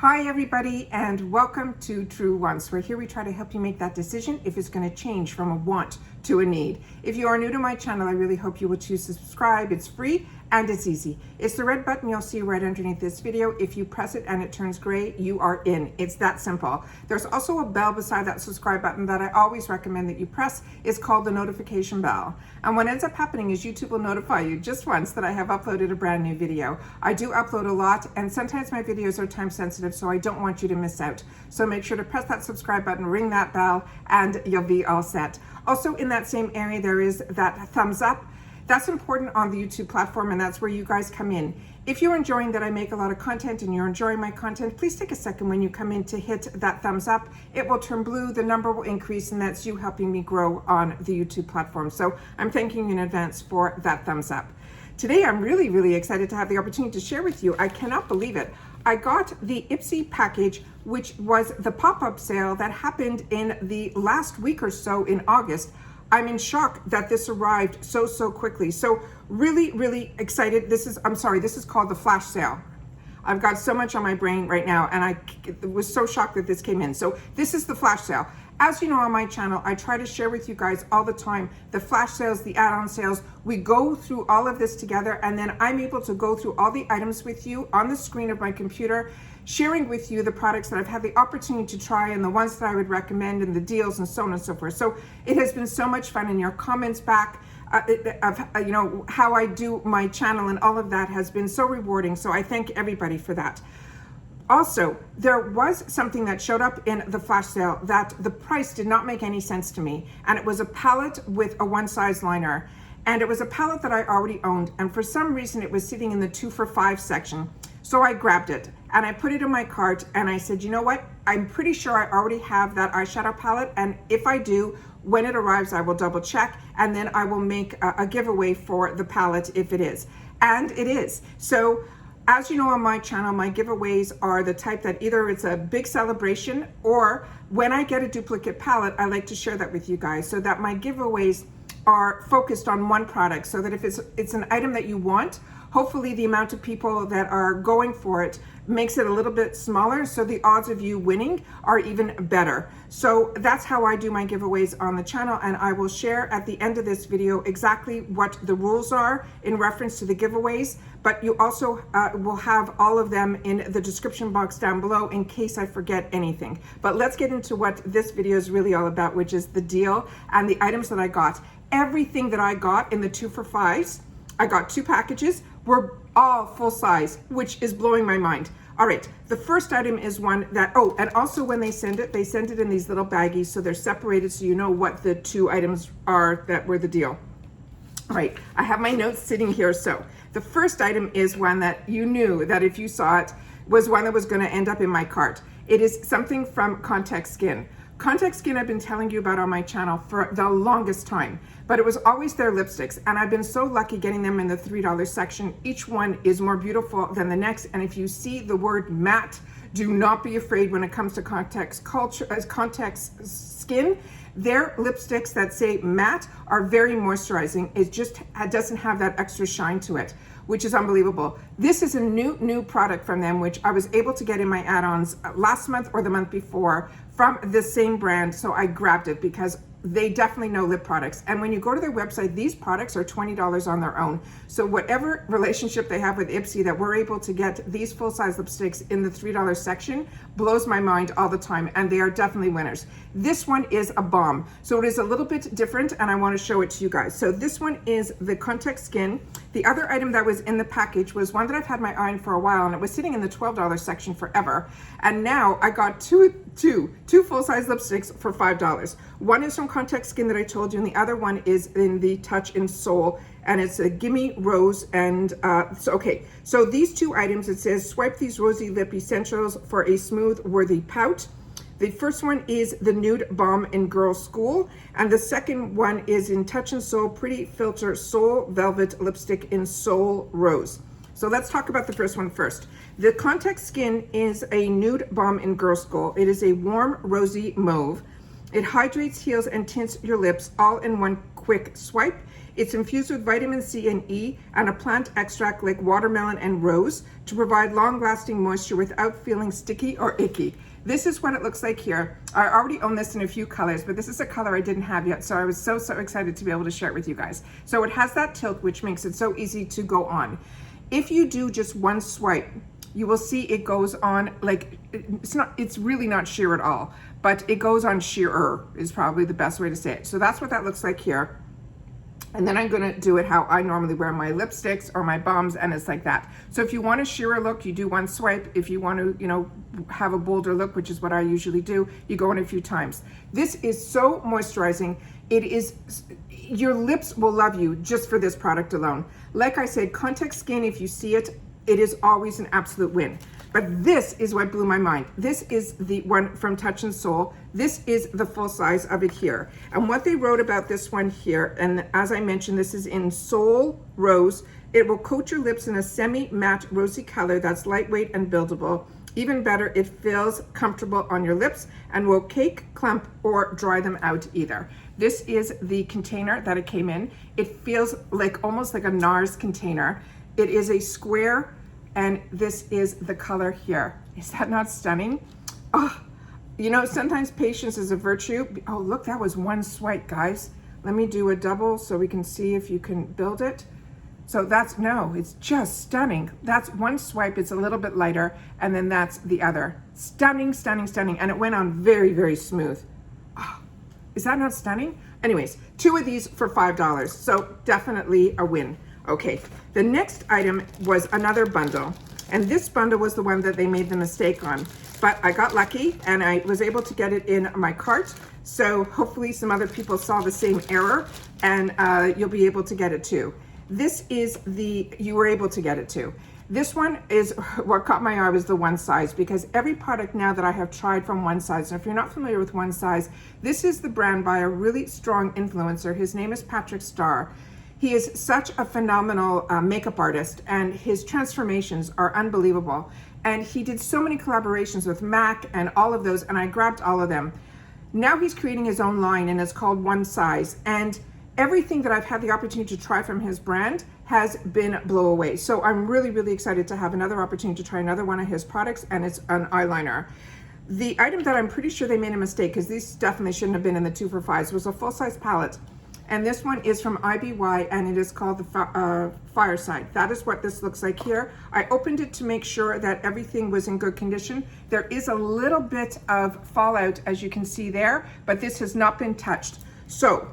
Hi everybody, and welcome to True Wants, where here we try to help you make that decision if it's going to change from a want to a need. If you are new to my channel, I really hope you will choose to subscribe. It's free and it's easy. It's the red button you'll see right underneath this video. If you press it and it turns gray, you are in. It's that simple. There's also a bell beside that subscribe button that I always recommend that you press. It's called the notification bell. And what ends up happening is YouTube will notify you just once that I have uploaded a brand new video. I do upload a lot, and sometimes my videos are time sensitive, so I don't want you to miss out. So make sure to press that subscribe button, ring that bell, and you'll be all set. Also in that same area, there is that thumbs up. That's important on the YouTube platform, and that's where you guys come in. If you're enjoying that I make a lot of content and you're enjoying my content, please take a second when you come in to hit that thumbs up. It will turn blue, the number will increase, and that's you helping me grow on the YouTube platform. So I'm thanking you in advance for that thumbs up. Today, I'm really excited to have the opportunity to share with you. I cannot believe it. I got the IPSY package, which was the pop-up sale that happened in the last week or so in August. I'm in shock that this arrived so quickly. So really excited. This is called the flash sale. I've got so much on my brain right now, and I was so shocked that this came in. So this is the flash sale. As you know, on my channel, I try to share with you guys all the time the flash sales, the add-on sales. We go through all of this together, and then I'm able to go through all the items with you on the screen of my computer, sharing with you the products that I've had the opportunity to try and the ones that I would recommend and the deals and so on and so forth. So it has been so much fun, and your comments back you know, how I do my channel and all of that has been so rewarding. So I thank everybody for that. Also, there was something that showed up in the flash sale that the price did not make any sense to me. And it was a palette with a one size liner. And it was a palette that I already owned. And for some reason, it was sitting in the 2 for $5 section. So I grabbed it and I put it in my cart, and I said, you know what? I'm pretty sure I already have that eyeshadow palette. And if I do, when it arrives, I will double check, and then I will make a giveaway for the palette if it is. And it is. So as you know, on my channel, my giveaways are the type that either it's a big celebration, or when I get a duplicate palette, I like to share that with you guys so that my giveaways are focused on one product, so that if it's an item that you want, hopefully the amount of people that are going for it makes it a little bit smaller, so the odds of you winning are even better. So that's how I do my giveaways on the channel, and I will share at the end of this video exactly what the rules are in reference to the giveaways, but you also will have all of them in the description box down below in case I forget anything. But let's get into what this video is really all about, which is the deal and the items that I got. Everything that I got in the 2 for $5s, I got 2 packages, were all full size, which is blowing my mind. All right, the first item is one that, oh, and also when they send it in these little baggies, so they're separated so you know what the 2 items are that were the deal. All right, I have my notes sitting here. So the first item is one that you knew that if you saw it was one that was gonna end up in my cart. It is something from Contact Skin. Contact Skin I've been telling you about on my channel for the longest time, but it was always their lipsticks, and I've been so lucky getting them in the $3 section. Each one is more beautiful than the next, and if you see the word matte, do not be afraid when it comes to Contact Skin. Their lipsticks that say matte are very moisturizing. It just doesn't have that extra shine to it, which is unbelievable. This is a new product from them, which I was able to get in my add-ons last month or the month before from the same brand. So I grabbed it because they definitely know lip products. And when you go to their website, these products are $20 on their own. So whatever relationship they have with IPSY that we're able to get these full-size lipsticks in the $3 section blows my mind all the time, and they are definitely winners. This one is a balm. So it is a little bit different, and I want to show it to you guys. So this one is the Contact Skin. The other item that was in the package was one that I've had my eye on for a while, and it was sitting in the $12 section forever. And now I got two full-size lipsticks for $5. One is from Contact Skin that I told you, and the other one is in the Touch in Seoul, and it's a Gimme Rose. And so these 2 items, it says swipe these rosy lip essentials for a smooth, worthy pout. The first one is the Nude Balm in Girlschool, and the second one is in Touch in Seoul Pretty Filter Soul Velvet Lipstick in Soul Rose. So let's talk about the first one first. The Contact Skin is a Nude Balm in Girlschool. It is a warm, rosy mauve. It hydrates, heals, and tints your lips all in one quick swipe. It's infused with vitamin C and E and a plant extract like watermelon and rose to provide long-lasting moisture without feeling sticky or icky. This is what it looks like here. I already own this in a few colors, but this is a color I didn't have yet, so I was so excited to be able to share it with you guys. So it has that tilt, which makes it so easy to go on. If you do just one swipe, you will see it goes on like, it's really not sheer at all, but it goes on sheerer is probably the best way to say it. So that's what that looks like here. And then I'm gonna do it how I normally wear my lipsticks or my balms, and it's like that. So if you want a sheerer look, you do one swipe. If you want to, you know, have a bolder look, which is what I usually do, you go in a few times. This is so moisturizing. It is, your lips will love you just for this product alone. Like I said, contact skin, if you see it, it is always an absolute win. But this is what blew my mind. This is the one from Touch in Seoul. This is the full size of it here. And what they wrote about this one here, and as I mentioned, this is in Seoul Rose. It will coat your lips in a semi-matte rosy color that's lightweight and buildable. Even better, it feels comfortable on your lips and will cake, clump, or dry them out either. This is the container that it came in. It feels like almost like a NARS container. It is a square, and this is the color here. Is that not stunning? Oh, you know, sometimes patience is a virtue. Oh, look, that was one swipe, guys. Let me do a double so we can see if you can build it. So that's, no, it's just stunning. That's one swipe, it's a little bit lighter, and then that's the other. Stunning, stunning, stunning, and it went on very, very smooth. Oh, is that not stunning? Anyways, 2 of these for $5, so definitely a win. Okay, the next item was another bundle, and this bundle was the one that they made the mistake on, but I got lucky and I was able to get it in my cart, so hopefully some other people saw the same error, and you'll be able to get it too. This is you were able to get it too. This one is, what caught my eye was the One Size, because every product now that I have tried from One Size, and if you're not familiar with One Size, this is the brand by a really strong influencer. His name is Patrick Starr. He is such a phenomenal makeup artist, and his transformations are unbelievable. And he did so many collaborations with MAC and all of those, and I grabbed all of them. Now he's creating his own line, and it's called One Size. And everything that I've had the opportunity to try from his brand has been blow away. So I'm really, really excited to have another opportunity to try another one of his products, and it's an eyeliner. The item that I'm pretty sure they made a mistake, because these definitely shouldn't have been in the 2 for $5s, was a full-size palette. And this one is from IBY, and it is called the Fireside. That is what this looks like here. I opened it to make sure that everything was in good condition. There is a little bit of fallout, as you can see there, but this has not been touched. So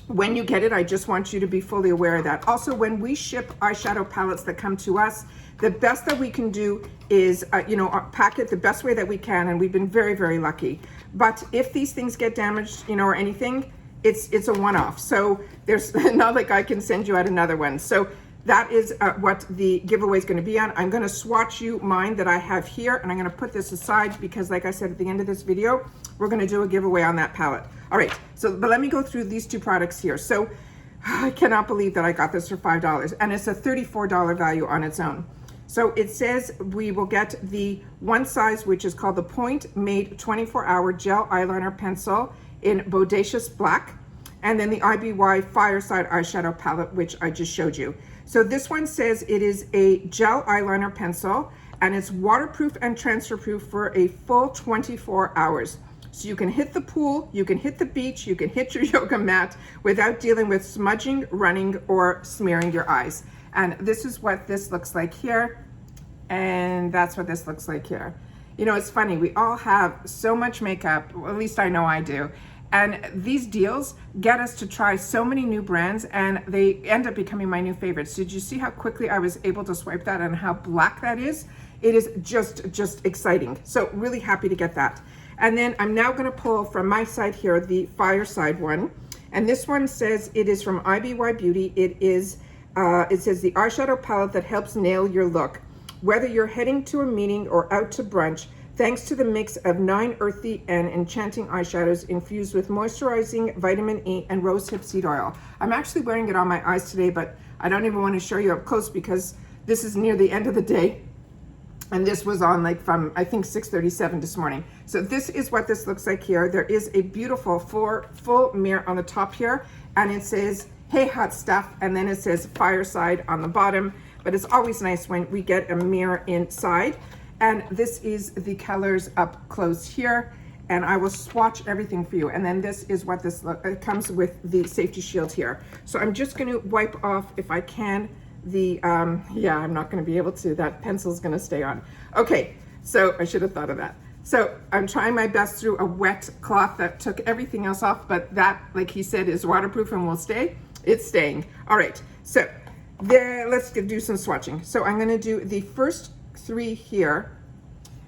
when you get it, I just want you to be fully aware of that. Also, when we ship eyeshadow palettes that come to us, the best that we can do is, pack it the best way that we can, and we've been very, very lucky. But if these things get damaged, or anything, it's a one-off. So there's not like I can send you out another one. So that is what the giveaway is going to be on. I'm going to swatch you mine that I have here, and I'm going to put this aside because, like I said at the end of this video, we're going to do a giveaway on that palette. All right, but let me go through these 2 products here. So I cannot believe that I got this for $5, and it's a $34 value on its own. So it says we will get the One Size, which is called the Point Made 24-Hour Gel Eyeliner Pencil in Bodacious Black, and then the IBY Fireside Eyeshadow Palette, which I just showed you. So this one says it is a gel eyeliner pencil, and it's waterproof and transfer proof for a full 24 hours. So you can hit the pool, you can hit the beach, you can hit your yoga mat without dealing with smudging, running, or smearing your eyes. And this is what this looks like here, and that's what this looks like here. It's funny, we all have so much makeup, well, at least I know I do, and these deals get us to try so many new brands, and they end up becoming my new favorites. Did you see how quickly I was able to swipe that and how black that is? It is just exciting. So really happy to get that. And then I'm now going to pull from my side here the Fireside one, and this one says it is from IBY Beauty. It says the eyeshadow palette that helps nail your look, whether you're heading to a meeting or out to brunch. Thanks to the mix of 9 earthy and enchanting eyeshadows infused with moisturizing vitamin E and rosehip seed oil. I'm actually wearing it on my eyes today, but I don't even want to show you up close because this is near the end of the day. And this was on from, I think, 6:37 this morning. So this is what this looks like here. There is a beautiful full mirror on the top here, and it says Hey Hot Stuff, and then it says Fireside on the bottom, but it's always nice when we get a mirror inside. And this is the colors up close here, and I will swatch everything for you. And then this is what this it comes with the safety shield here. So I'm just going to wipe off, if I can, the yeah, I'm not going to be able to. That pencil's going to stay on. Okay, so I should have thought of that. So I'm trying my best through a wet cloth that took everything else off, but that, like he said, is waterproof and will stay. It's staying. All right, so there, let's do some swatching. So I'm gonna do the first three here.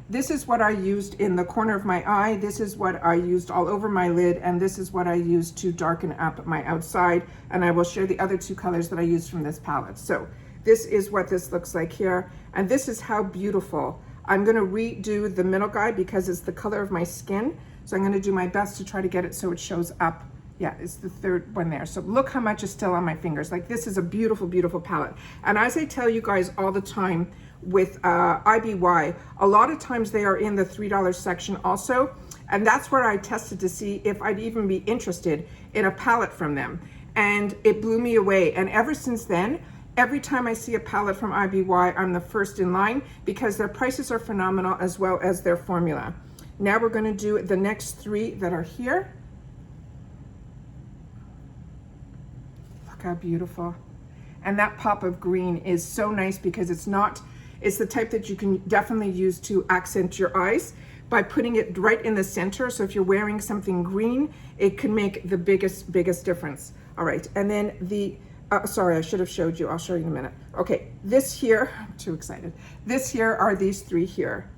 This is what I used in the corner of my eye. This is what I used all over my lid, and this is what I used to darken up my outside. And I will share the other two colors that I used from this palette. So this is what this looks like here, and this is how beautiful. I'm gonna redo the middle guy because it's the color of my skin. So I'm gonna do my best to try to get it so it shows up. Yeah, it's the third one there. So look how much is still on my fingers. Like, this is a beautiful, beautiful palette. And as I tell you guys all the time with IBY, a lot of times they are in the $3 section also. And that's where I tested to see if I'd even be interested in a palette from them. And it blew me away. And ever since then, every time I see a palette from IBY, I'm the first in line because their prices are phenomenal as well as their formula. Now we're gonna do the next three that are here. Look how beautiful. And that pop of green is so nice because it's the type that you can definitely use to accent your eyes by putting it right in the center. So if you're wearing something green, it can make the biggest difference. All right, and then the, sorry, I should have showed you. I'll show you in a minute. Okay, this here, I'm too excited. This here are these three here.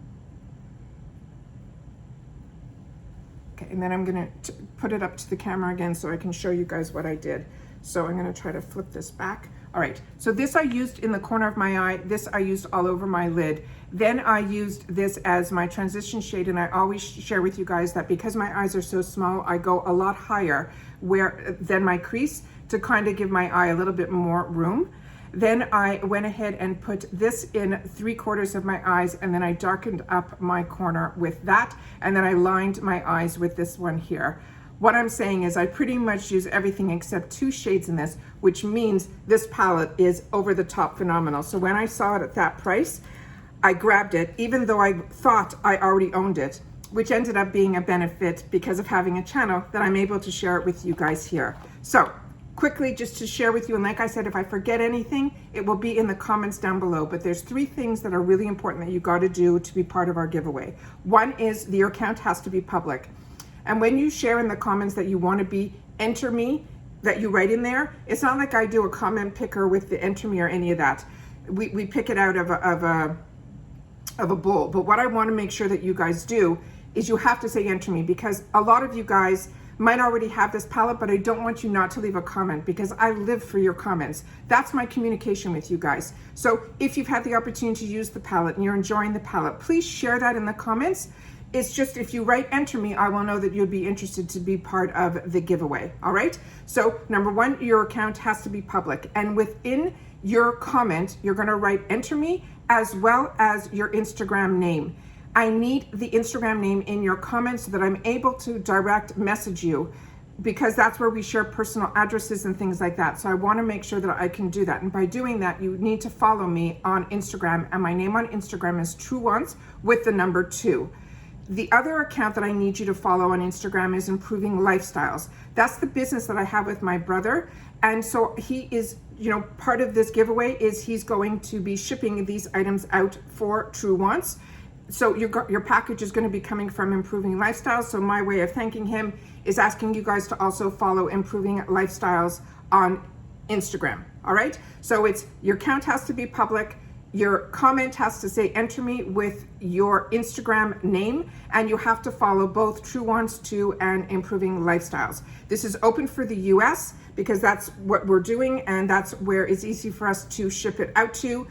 Okay, and then I'm gonna put it up to the camera again so I can show you guys what I did. So I'm gonna try to flip this back. All right, so this I used in the corner of my eye. This I used all over my lid. Then I used this as my transition shade, and I always share with you guys that because my eyes are so small, I go a lot higher than my crease to kind of give my eye a little bit more room. Then I went ahead and put this in 3/4 of my eyes, and then I darkened up my corner with that, and then I lined my eyes with this one here. What I'm saying is I pretty much use everything except 2 shades in this, which means this palette is over the top phenomenal. So when I saw it at that price, I grabbed it, even though I thought I already owned it, which ended up being a benefit because of having a channel that I'm able to share it with you guys here. So quickly, just to share with you, and like I said, if I forget anything, it will be in the comments down below, but there's 3 things that are really important that you got to do to be part of our giveaway. One is your account has to be public. And when you share in the comments that you want to be enter me, that you write in there, it's not like I do a comment picker with the enter me or any of that. We pick it out of a bowl. But what I want to make sure that you guys do is you have to say enter me, because a lot of you guys might already have this palette, but I don't want you not to leave a comment because I live for your comments. That's my communication with you guys. So if you've had the opportunity to use the palette and you're enjoying the palette, please share that in the comments. It's just if you write enter me, I will know that you'd be interested to be part of the giveaway. All right. So number 1, your account has to be public, and within your comment, you're going to write enter me as well as your Instagram name. I need the Instagram name in your comments so that I'm able to direct message you, because that's where we share personal addresses and things like that. So I want to make sure that I can do that. And by doing that, you need to follow me on Instagram. And my name on Instagram is TrueWants with the number 2. The other account that I need you to follow on Instagram is Improving Lifestyles. That's the business that I have with my brother. And so he is, you know, part of this giveaway is he's going to be shipping these items out for TrueWants. So your package is going to be coming from Improving Lifestyles. So my way of thanking him is asking you guys to also follow Improving Lifestyles on Instagram. All right. So it's your account has to be public. Your comment has to say enter me with your Instagram name, and you have to follow both TrueWants 2 and Improving Lifestyles. This is open for the US because that's what we're doing, and that's where it's easy for us to ship it out to.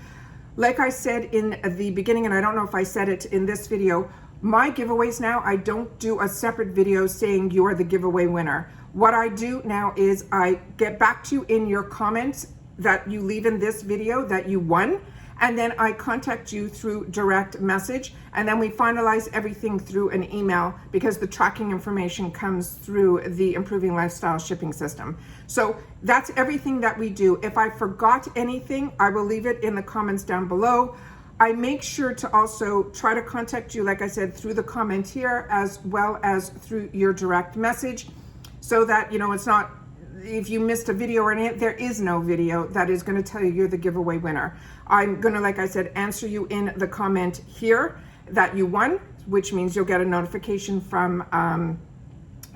Like I said in the beginning, and I don't know if I said it in this video, my giveaways now, I don't do a separate video saying you're the giveaway winner. What I do now is I get back to you in your comments that you leave in this video that you won. and then I contact you through direct message, and then we finalize everything through an email because the tracking information comes through the Improving Lifestyle shipping system. So that's everything that we do. If I forgot anything, I will leave it in the comments down below. I make sure to also try to contact you, like I said, through the comment here, as well as through your direct message, so that, you know, it's not, if you missed a video or anything, there is no video that is going to tell you you're the giveaway winner. I'm going to, like I said, answer you in the comment here that you won, which means you'll get a notification from,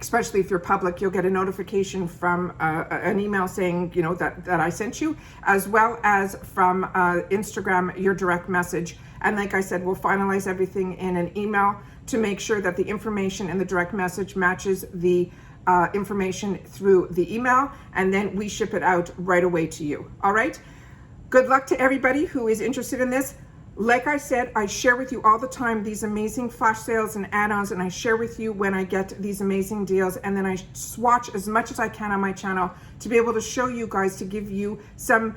especially if you're public, you'll get a notification from an email saying, you know, that I sent you, as well as from Instagram, your direct message. And like I said, we'll finalize everything in an email to make sure that the information in the direct message matches the information through the email, and then we ship it out right away to you. All right. Good luck to everybody who is interested in this. Like I said, I share with you all the time these amazing flash sales and add-ons, and I share with you when I get these amazing deals, and then I swatch as much as I can on my channel to be able to show you guys, to give you some,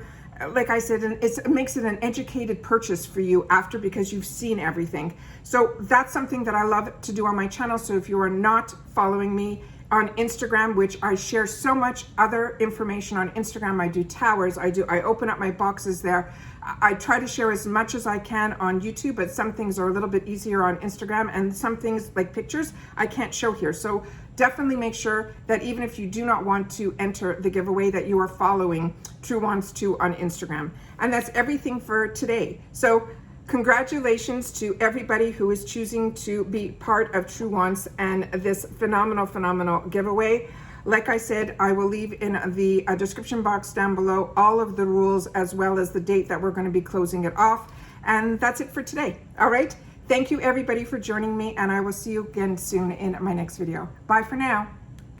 like I said, and it makes it an educated purchase for you after, because you've seen everything. So that's something that I love to do on my channel. So if you are not following me on Instagram, which I share so much other information on Instagram, I do towers, I open up my boxes there. I try to share as much as I can on YouTube, but some things are a little bit easier on Instagram, and some things like pictures I can't show here. So definitely make sure that even if you do not want to enter the giveaway, that you are following True Wants To on Instagram. And that's everything for today. So congratulations to everybody who is choosing to be part of True Wants and this phenomenal giveaway. Like I said, I will leave in the description box down below all of the rules, as well as the date that we're going to be closing it off. And that's it for today. All right. Thank you everybody for joining me, and I will see you again soon in my next video. Bye for now.